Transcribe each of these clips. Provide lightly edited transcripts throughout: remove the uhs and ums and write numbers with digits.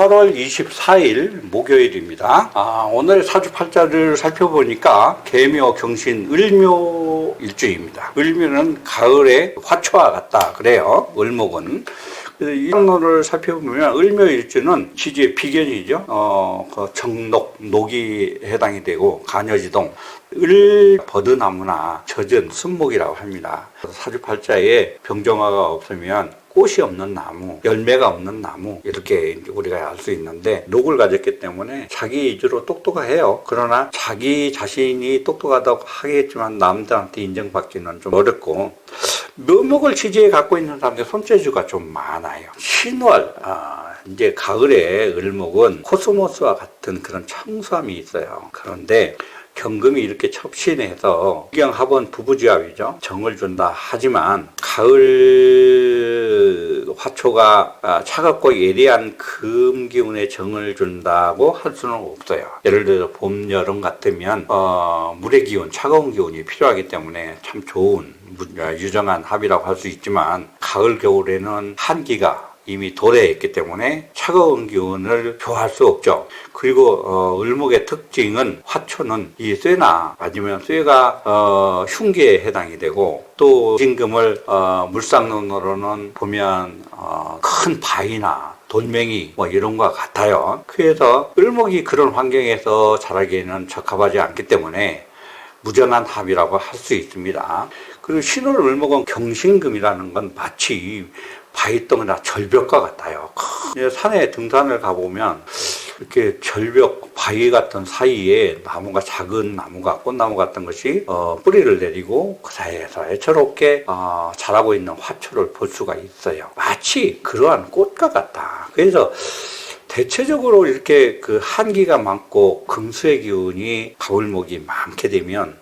8월 24일 목요일입니다. 오늘 사주팔자를 살펴보니까 계묘, 경신, 을묘 일주입니다. 을묘는 가을의 화초와 같다 그래요. 을목은. 이론을 살펴보면 을묘 일주는 지지의 비견이죠. 정록, 녹이 해당이 되고 간여지동, 버드나무나 젖은 순목이라고 합니다. 사주팔자에 병정화가 없으면 꽃이 없는 나무, 열매가 없는 나무 이렇게 우리가 알 수 있는데 녹을 가졌기 때문에 자기 위주로 똑똑해요. 그러나 자기 자신이 똑똑하다고 하겠지만 남들한테 인정받기는 좀 어렵고 묘목을 지지에 갖고 있는 사람들 손재주가 좀 많아요. 신월, 이제 가을에 을목은 코스모스와 같은 그런 청수함이 있어요. 그런데 경금이 이렇게 첩신해서 경합은 부부지합이죠. 정을 준다 하지만 가을 화초가 차갑고 예리한 금기운에 정을 준다고 할 수는 없어요. 예를 들어 봄, 여름 같으면 물의 기운, 차가운 기운이 필요하기 때문에 참 좋은 유정한 합이라고 할 수 있지만 가을, 겨울에는 한기가 이미 도래했기 때문에 차가운 기운을 표할 수 없죠. 그리고 을목의 특징은 화초는 이 쇠나 아니면 쇠가 흉기에 해당이 되고 또 진금을 물상론으로는 보면 큰 바위나 돌멩이 이런 것 같아요. 그래서 을목이 그런 환경에서 자라기에는 적합하지 않기 때문에 무전한 합이라고 할 수 있습니다. 그리고 신월 을목은 경신금이라는 건 마치 바위덩이나 절벽과 같아요. 산에 등산을 가보면 이렇게 절벽, 바위 같은 사이에 나무가, 작은 나무가, 꽃나무 같은 것이 뿌리를 내리고 그 사이에서 애처롭게 자라고 있는 화초를 볼 수가 있어요. 마치 그러한 꽃과 같다. 그래서 대체적으로 이렇게 그 한기가 많고 금수의 기운이 가을목이 많게 되면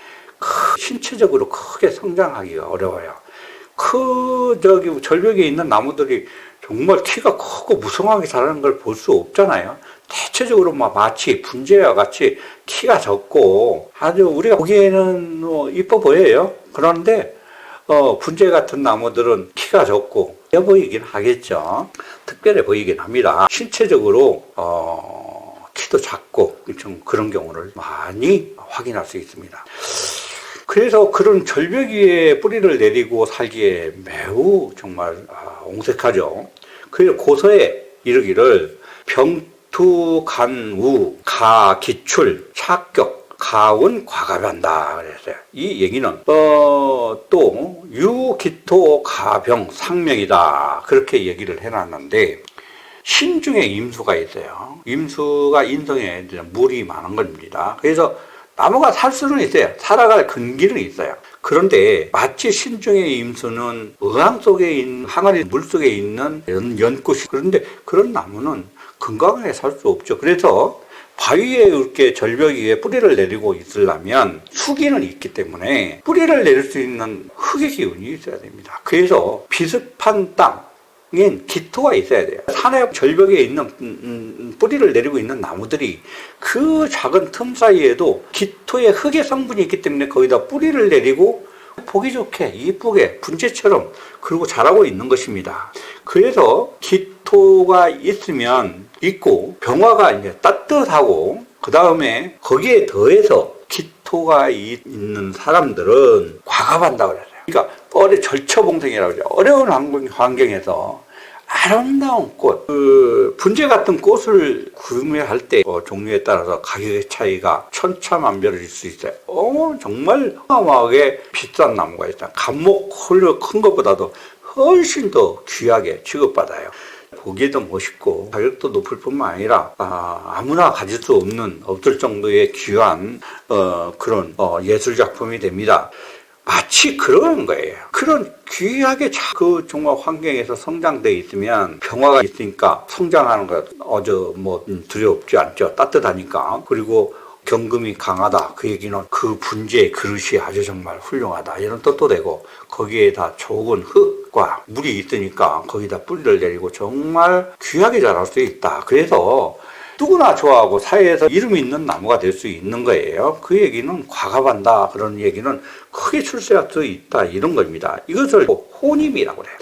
신체적으로 크게 성장하기가 어려워요. 절벽에 있는 나무들이 정말 키가 크고 무성하게 자라는 걸 볼 수 없잖아요. 대체적으로 마치 분재와 같이 키가 적고 아주 우리가 보기에는 이뻐 보여요. 그런데 분재 같은 나무들은 키가 적고 여 보이긴 하겠죠. 특별해 보이긴 합니다. 신체적으로 키도 작고 좀 그런 경우를 많이 확인할 수 있습니다. 그래서 그런 절벽 위에 뿌리를 내리고 살기에 매우 정말 옹색하죠. 그래서 고서에 이르기를 병투간우 가기출 착격 가운 과갑한다 그랬어요. 이 얘기는 또 유기토 가병 상명이다 그렇게 얘기를 해놨는데 신중에 임수가 있어요. 임수가 인성에 물이 많은 겁니다. 그래서 나무가 살 수는 있어요. 살아갈 근기는 있어요. 그런데 마치 신중의 임수는 의왕 속에 있는 항아리 물 속에 있는 연꽃이 그런데 그런 나무는 건강하게 살 수 없죠. 그래서 바위에 이렇게 절벽 위에 뿌리를 내리고 있으려면 수기는 있기 때문에 뿌리를 내릴 수 있는 흙의 기운이 있어야 됩니다. 그래서 비습한 땅 기토가 있어야 돼요. 산의 절벽에 있는 뿌리를 내리고 있는 나무들이 그 작은 틈 사이에도 기토의 흙의 성분이 있기 때문에 거기다 뿌리를 내리고 보기 좋게 이쁘게 분재처럼 그러고 자라고 있는 것입니다. 그래서 기토가 있고 병화가 이제 따뜻하고 그 다음에 거기에 더해서 기토가 있는 사람들은 과갑한다고 그랬어요. 그러니까 절처봉생이라고 그러죠. 어려운 환경에서 아름다운 꽃, 분재 같은 꽃을 구매할 때 종류에 따라서 가격의 차이가 천차만별일 수 있어요. 정말 어마어마하게 비싼 나무가 있어요. 감목 홀로 큰 것보다도 훨씬 더 귀하게 취급받아요. 보기에도 멋있고 가격도 높을 뿐만 아니라 아무나 가질 수 없을 정도의 귀한 그런 예술작품이 됩니다. 마치 그런 거예요. 그런 귀하게 정말 환경에서 성장돼 있으면 병화가 있으니까 성장하는 거 두렵지 않죠. 따뜻하니까. 그리고 경금이 강하다. 그 얘기는 그 분재의 그릇이 아주 정말 훌륭하다. 이런 뜻도 되고 거기에다 좋은 흙과 물이 있으니까 거기다 뿌리를 내리고 정말 귀하게 자랄 수 있다. 그래서 누구나 좋아하고 사회에서 이름 있는 나무가 될 수 있는 거예요. 그 얘기는 과갑한다 그런 얘기는 크게 출세할 수 있다 이런 겁니다. 이것을 혼임이라고 그래요.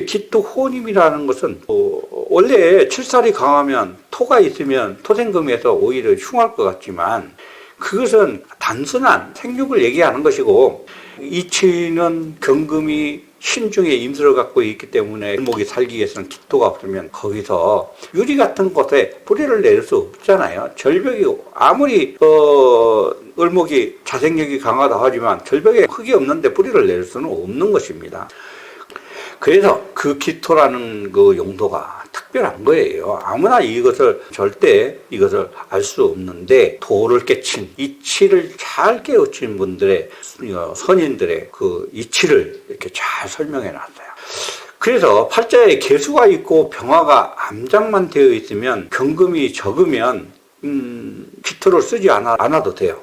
기토 혼임이라는 것은 원래 칠살이 강하면 토가 있으면 토생금에서 오히려 흉할 것 같지만 그것은 단순한 생육을 얘기하는 것이고 이치는 경금이 신중에 임수를 갖고 있기 때문에 을목이 살기 위해서는 기토가 없으면 거기서 유리 같은 곳에 뿌리를 내릴 수 없잖아요. 절벽이 아무리 을목이 자생력이 강하다 하지만 절벽에 흙이 없는데 뿌리를 내릴 수는 없는 것입니다. 그래서 그 기토라는 그 용도가 특별한 거예요. 아무나 절대 이것을 알 수 없는데 도를 깨친 이치를 잘 깨우친 분들의 선인들의 그 이치를 이렇게 잘 설명해 놨어요. 그래서 팔자에 개수가 있고 병화가 암장만 되어 있으면 경금이 적으면 기토를 쓰지 않아도 돼요.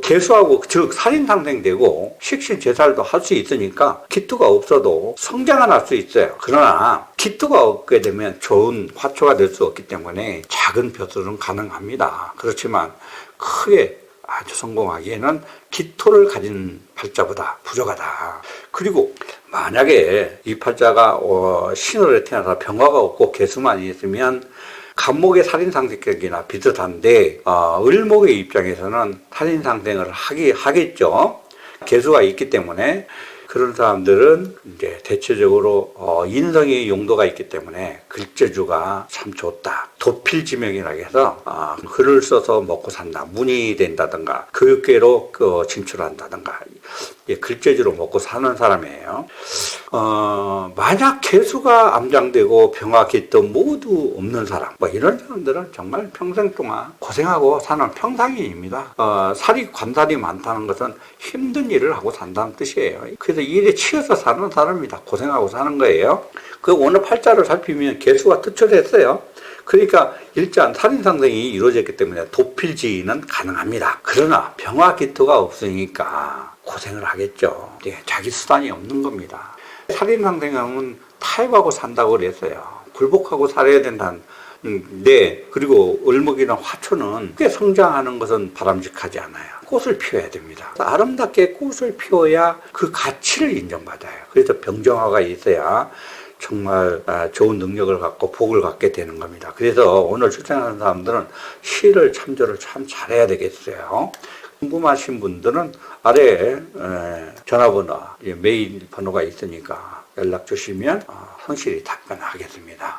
개수하고 즉 살인상생되고 식신제살도 할 수 있으니까 기토가 없어도 성장은 할 수 있어요. 그러나 기토가 없게 되면 좋은 화초가 될 수 없기 때문에 작은 벼슬은 가능합니다. 그렇지만 크게 아주 성공하기에는 기토를 가진 팔자보다 부족하다. 그리고 만약에 이 팔자가 신월에 태어나서 병화가 없고 개수만 있으면 간목의 살인상생격이나 비슷한데 을목의 입장에서는 살인상생을 하겠죠. 개수가 있기 때문에 그런 사람들은 이제 대체적으로 인성의 용도가 있기 때문에 글재주가 참 좋다. 도필지명이라 해서 글을 써서 먹고 산다. 문이 된다든가 교육계로 진출한다든가 글재주로 먹고 사는 사람이에요. 만약 개수가 암장되고 병화 기토 모두 없는 사람 이런 사람들은 정말 평생 동안 고생하고 사는 평상인입니다. 살이 관살이 많다는 것은 힘든 일을 하고 산다는 뜻이에요. 그래서 일에 치여서 사는 사람이다. 고생하고 사는 거예요. 그 오늘 팔자를 살피면 개수가 투철했어요. 그러니까 일단 살인상생이 이루어졌기 때문에 도필지는 가능합니다. 그러나 병화 기토가 없으니까 고생을 하겠죠. 자기 수단이 없는 겁니다. 살인상생은 타협하고 산다고 그랬어요. 굴복하고 살아야 된다는데 그리고 을목이나 화초는 꽤 성장하는 것은 바람직하지 않아요. 꽃을 피워야 됩니다. 아름답게 꽃을 피워야 그 가치를 인정받아요. 그래서 병정화가 있어야 정말 좋은 능력을 갖고 복을 갖게 되는 겁니다. 그래서 오늘 출생하는 사람들은 시를 참조를 참 잘해야 되겠어요. 궁금하신 분들은 아래에 전화번호, 메일 번호가 있으니까 연락 주시면 성실히 답변하겠습니다.